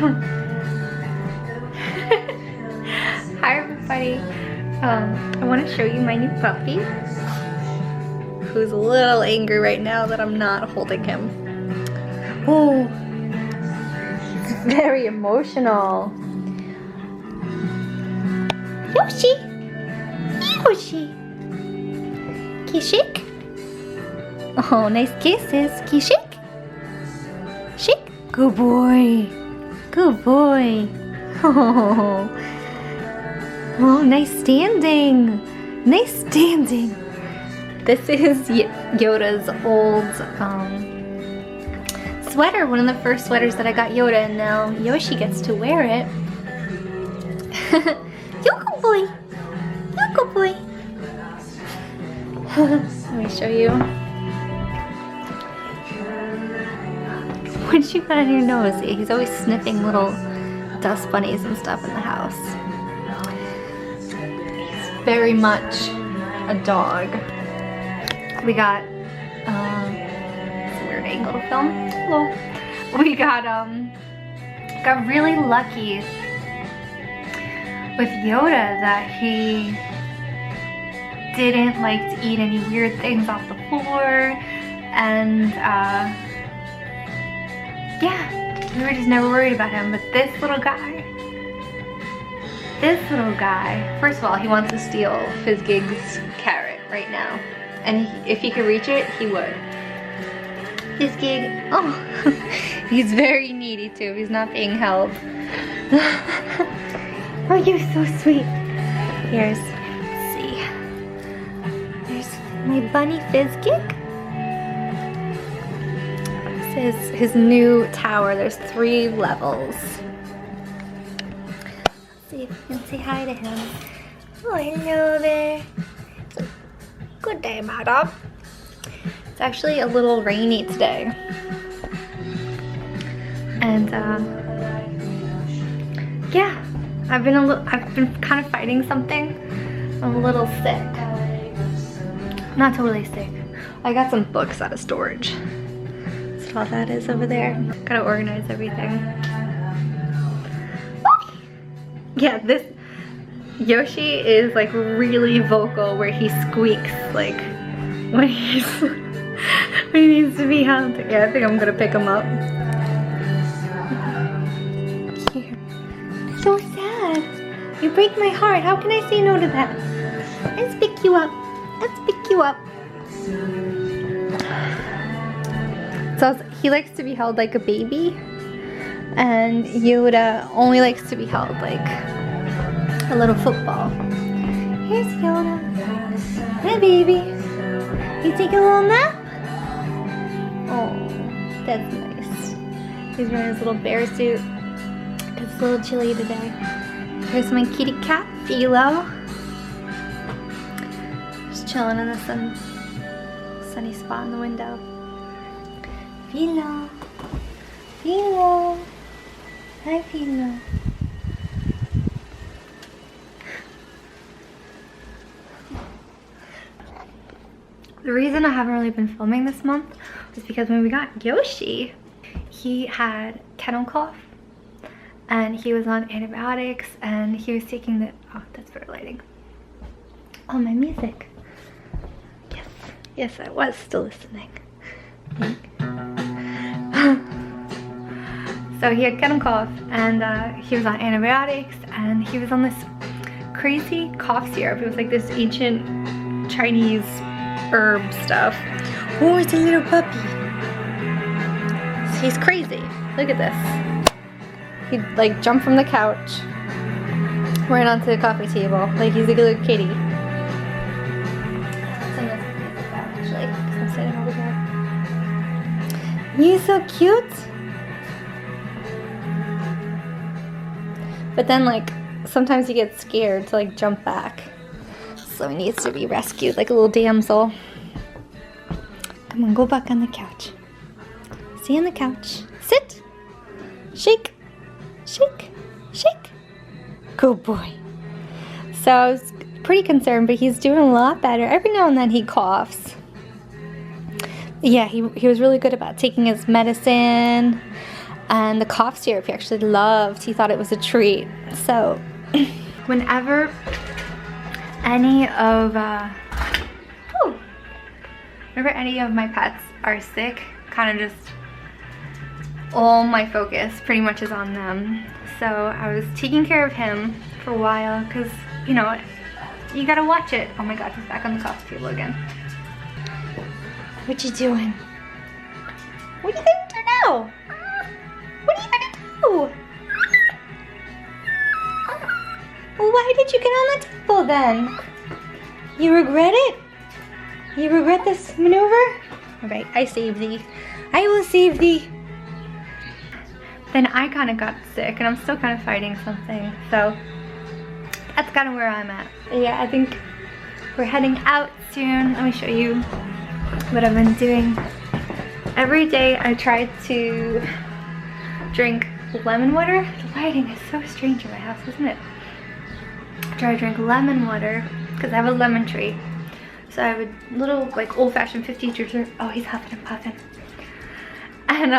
Hi everybody. I want to show you my new puppy, who's a little angry right now that I'm not holding him. Oh, he's very emotional. Yoshi! Yoshi! Kishik? Oh, nice kisses. Kishik? Shik? Good boy. Good boy. Oh, oh, nice standing. Nice standing. This is Yoda's old sweater, one of the first sweaters that I got Yoda, and now Yoshi gets to wear it. Yoko boy. Yoko boy. Let me show you. What you got on your nose? He's always sniffing little dust bunnies and stuff in the house. He's very much a dog. We got, it's a weird angle to film. Hello. We got really lucky with Yoda that he didn't like to eat any weird things off the floor, and yeah, we were just never worried about him. But this little guy, first of all, he wants to steal Fizzgig's carrot right now, and if he could reach it, he would. Fizzgig, oh, he's very needy too. He's not being held. Oh, you're so sweet. Here's, let's see. There's my bunny Fizzgig. This is his new tower. There's 3 levels. Let's see if we can say hi to him. Oh, hello there. Good day, madam. It's actually a little rainy today. And yeah. I've been kind of fighting something. I'm a little sick. Not totally sick. I got some books out of storage. That's all that is over there. Gotta organize everything. Yeah, this Yoshi is like really vocal where he squeaks like when he needs to be held. Yeah, I think I'm gonna pick him up. Here. So sad. You break my heart. How can I say no to that? Let's pick you up. Let's pick you up. So he likes to be held like a baby, and Yoda only likes to be held like a little football. Here's Yoda. Hi, baby. You take a little nap? Oh, that's nice. He's wearing his little bear suit. It's a little chilly today. Here's my kitty cat, Philo. Just chilling in the sunny spot in the window. Philo. Philo. Hi, Philo. The reason I haven't really been filming this month is because when we got Yoshi, he had kennel cough. And he was on antibiotics, and he was taking the, oh, that's better lighting. Oh, my music. Yes, yes, I was still listening. So he had kennel cough, and he was on antibiotics, and he was on this crazy cough syrup. It was like this ancient Chinese herb stuff. Oh, it's a little puppy. He's crazy. Look at this. He'd like jump from the couch right onto the coffee table like he's a little kitty. Actually, I'm sitting over there. You're so cute. But then like sometimes he gets scared to like jump back. So he needs to be rescued like a little damsel. Come on, go back on the couch. Stay on the couch. Sit. Shake. Shake, shake. Good boy. So I was pretty concerned, but he's doing a lot better. Every now and then he coughs. Yeah, he was really good about taking his medicine. And the cough syrup he actually loved. He thought it was a treat. So whenever any of my pets are sick, kind of just all my focus pretty much is on them. So I was taking care of him for a while because, you know, you gotta watch it. Oh my god, he's back on the coffee table again. What you doing? What are you gonna do now? What are you gonna do? Well, why did you get on the table then? You regret it? You regret this maneuver? Alright, I saved thee. I will save thee. Then I kind of got sick and I'm still kind of fighting something. So that's kind of where I'm at. But yeah, I think we're heading out soon. Let me show you what I've been doing. Every day I try to drink lemon water. The lighting is so strange in my house, isn't it? I try to drink lemon water because I have a lemon tree. So I have a little like old-fashioned 50 liter. Oh, he's huffing and puffing. And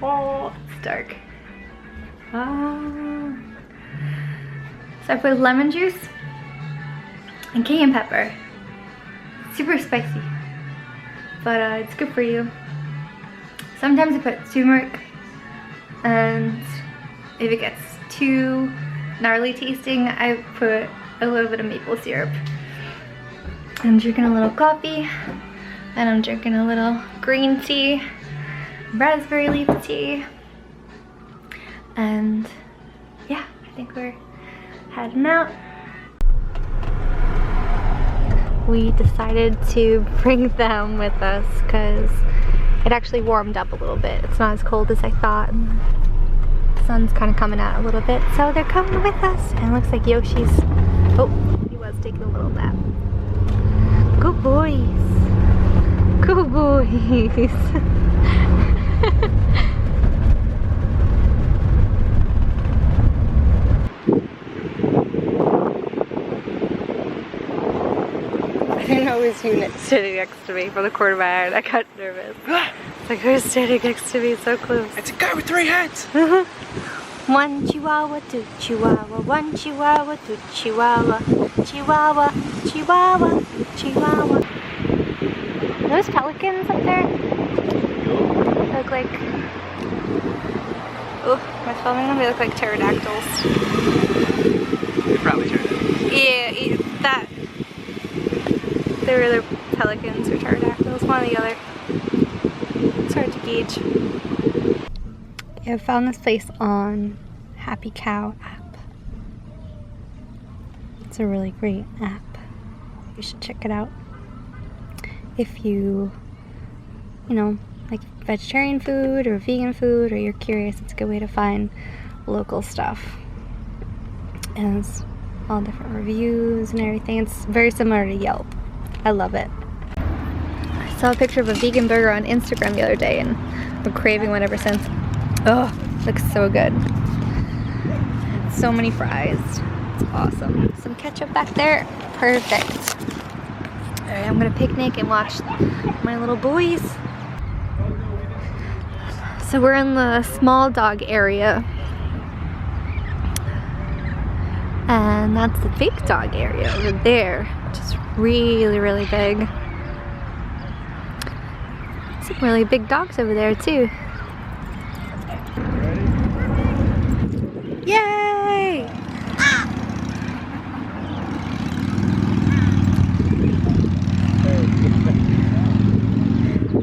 oh, it's dark. So I put lemon juice and cayenne pepper. Super spicy, but it's good for you. Sometimes I put turmeric, and if it gets too gnarly tasting, I put a little bit of maple syrup. I'm drinking a little coffee, and I'm drinking a little green tea, raspberry leaf tea, and yeah, I think we're heading out. We decided to bring them with us because it actually warmed up a little bit. It's not as cold as I thought. And the sun's kind of coming out a little bit, so they're coming with us. And it looks like Yoshi's, oh, he was taking a little nap. Good boys. Good boys. I didn't know his unit sitting next to me from the corner of my eye, and I got nervous. It's like, who's standing next to me so close? It's a guy with 3 heads! One chihuahua, two chihuahua, one chihuahua, two chihuahua, chihuahua, chihuahua, chihuahua. Are those pelicans up there? They look like, oh, am I filming them? They look like pterodactyls. They're probably pterodactyls. Yeah, that. They were either pelicans or pterodactyls, one or the other. It's hard to gauge. I found this place on Happy Cow app. It's a really great app. You should check it out. If you know, like vegetarian food or vegan food, or you're curious, it's a good way to find local stuff. And it's all different reviews and everything. It's very similar to Yelp. I love it. I saw a picture of a vegan burger on Instagram the other day and I've been craving one ever since. Oh, looks so good. So many fries. It's awesome. Some ketchup back there. Perfect. Alright, I'm gonna picnic and watch my little boys. So we're in the small dog area. And that's the big dog area over there, which is really, really big. Some really big dogs over there too. Yay! I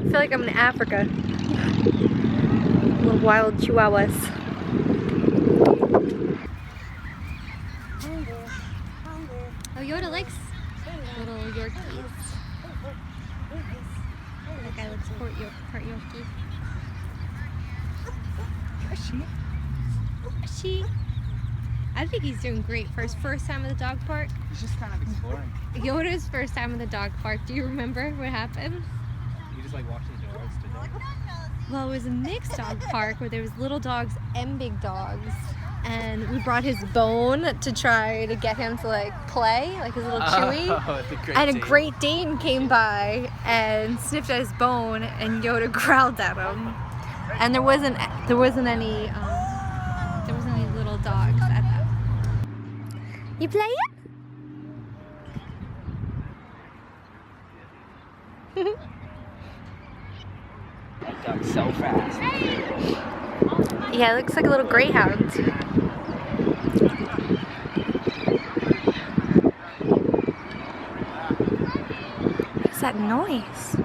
feel like I'm in Africa. Little wild chihuahuas. Oh, Yoda likes little Yorkies. That guy looks part Yorkie. Yoshi. I think he's doing great for his first time at the dog park. He's just kind of exploring. Yoda's first time at the dog park. Do you remember what happened? He just like walked in the door and stood there. Well, it was a mixed dog park where there was little dogs and big dogs. And we brought his bone to try to get him to like play, like his little chewy. And a Great Dane came by and sniffed at his bone, and Yoda growled at him. And there wasn't any little dogs at that. You playing? That dog's so fast. Yeah, it looks like a little greyhound. What's that noise?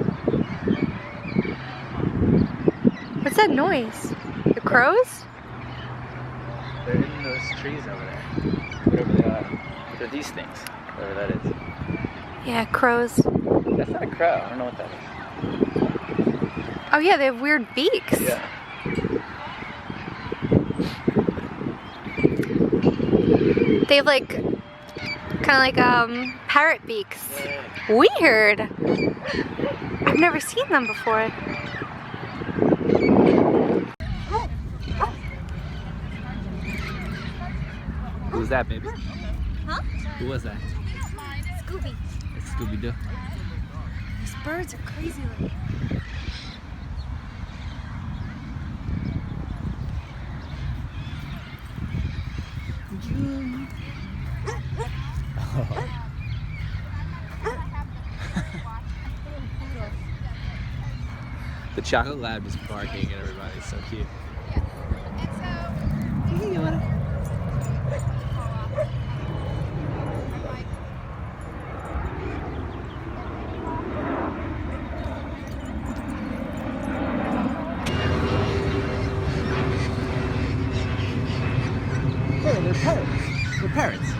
What's that noise? The crows? They're in those trees over there. Whatever they are. They're these things. Whatever that is. Yeah, crows. That's not a crow. I don't know what that is. Oh yeah, they have weird beaks. Yeah. They have like, kind of like parrot beaks. Weird. I've never seen them before. Who was that, baby? Huh? Who was that? Scooby. It's Scooby-Doo. These birds are crazy looking. The chocolate lab is barking at everybody. It's so cute. Hey, they're parrots. They're parrots.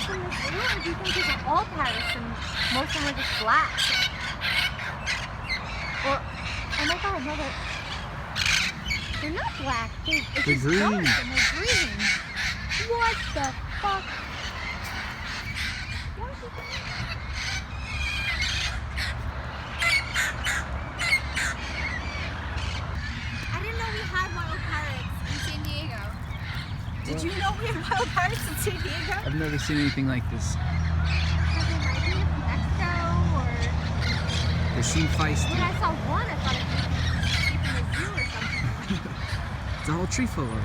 From the zoo, or do you think these are all parrots and most of them are just black? Or, oh my god, no, they're not black. It's They're just green. dark and they're green. What the fuck? I didn't know we had wild parrots in San Diego. Did you know we had wild parrots in San Diego? I've never seen anything like this. They seem feisty. When I saw one, I thought it was keeping a zoo or something. It's a whole tree full of them.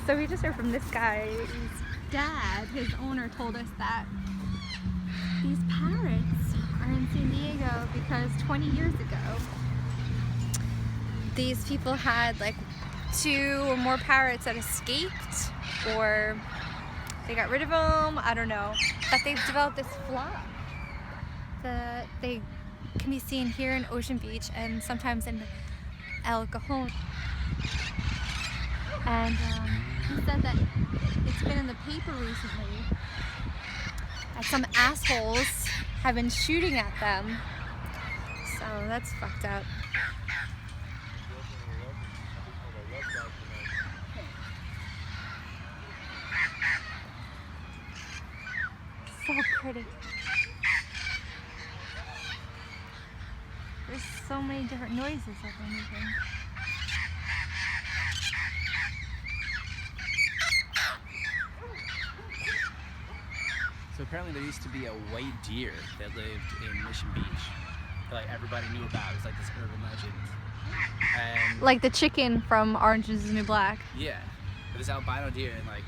So we just heard from this guy's dad, his owner, told us that these parrots are in San Diego because 20 years ago, these people had like 2 or more parrots that escaped, or they got rid of them, I don't know. But they've developed this flock that they can be seen here in Ocean Beach and sometimes in El Cajon. And he said that it's been in the paper recently that some assholes have been shooting at them. So that's fucked up. So pretty. There's so many different noises that they're making. So apparently there used to be a white deer that lived in Mission Beach that like everybody knew about. It was like this urban legend. And Like the chicken from Orange is the New Black. yeah, this albino deer, and like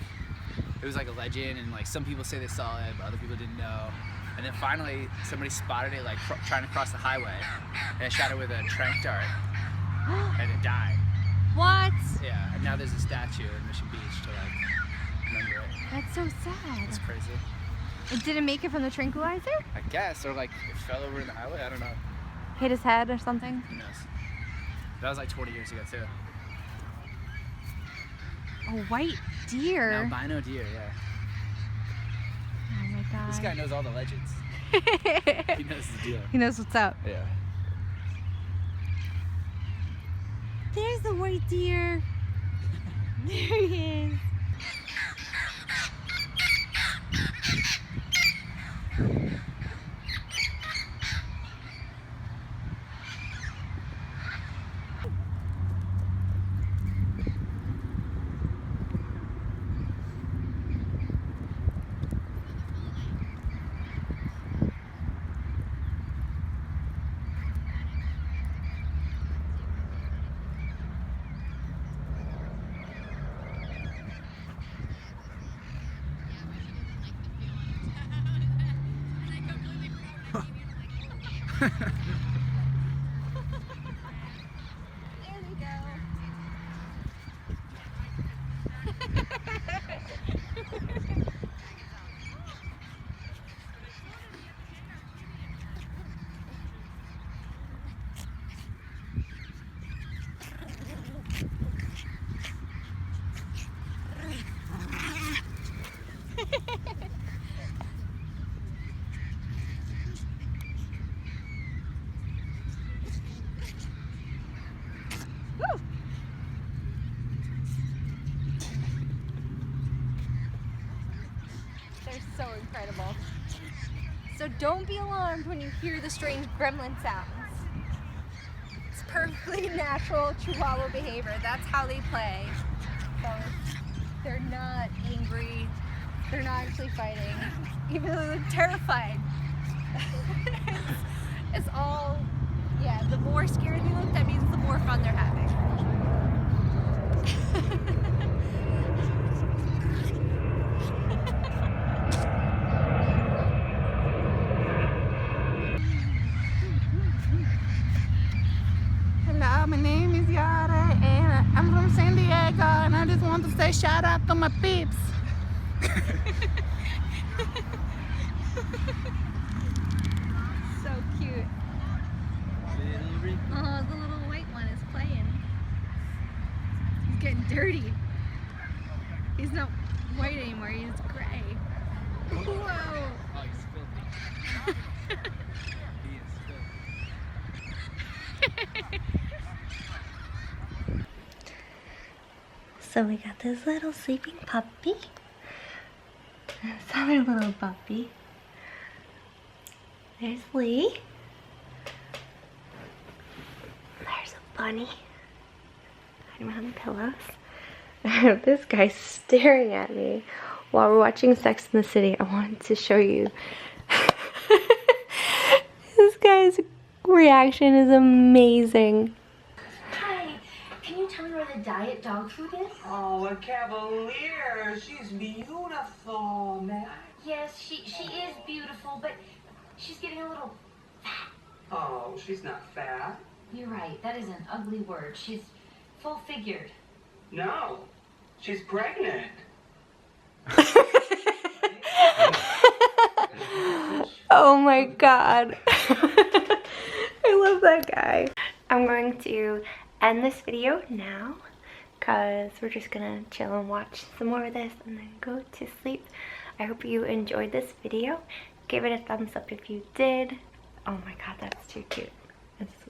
it was like a legend, and like some people say they saw it, but other people didn't know. And then finally somebody spotted it like trying to cross the highway, and it shot it with a tranq dart, and it died. What? Yeah, and now there's a statue in Mission Beach to like remember it. That's so sad. It's crazy. It didn't make it from the tranquilizer? I guess, or like it fell over in the highway. I don't know. Hit his head or something? Who knows? That was like 20 years ago too. A white deer. An albino deer, yeah. Oh my god. This guy knows all the legends. He knows the deal. He knows what's up. Yeah. There's the white deer. There he is. There we go. Woo! They're so incredible. So don't be alarmed when you hear the strange gremlin sounds. It's perfectly natural Chihuahua behavior. That's how they play. So they're not angry. They're not actually fighting, even though they're terrified. it's all, yeah, the more scared they look, that means the more fun they're having. Hello, my name is Yara and I'm from San Diego and I just want to say shout out to my peeps. So cute. Oh, the little white one is playing. He's getting dirty. He's not white anymore, he's gray. Whoa! Oh, he's filthy. He is filthy. So we got this little sleeping puppy. This other little puppy. There's Lee. There's a bunny. Hiding behind the pillows. I have this guy staring at me while we're watching Sex in the City. I wanted to show you. This guy's reaction is amazing. Hi, can you tell me where the diet dog food is? Oh, a cavalier. She's beautiful, man. Yes, she is beautiful, but she's getting a little fat. Oh, she's not fat. You're right, that is an ugly word. She's full-figured. No, she's pregnant. Oh my god. I love that guy. I'm going to end this video now because we're just gonna chill and watch some more of this and then go to sleep. I hope you enjoyed this video. Give it a thumbs up if you did. Oh my god, that's too cute. It's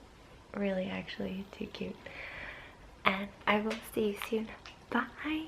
really actually too cute. And I will see you soon. Bye.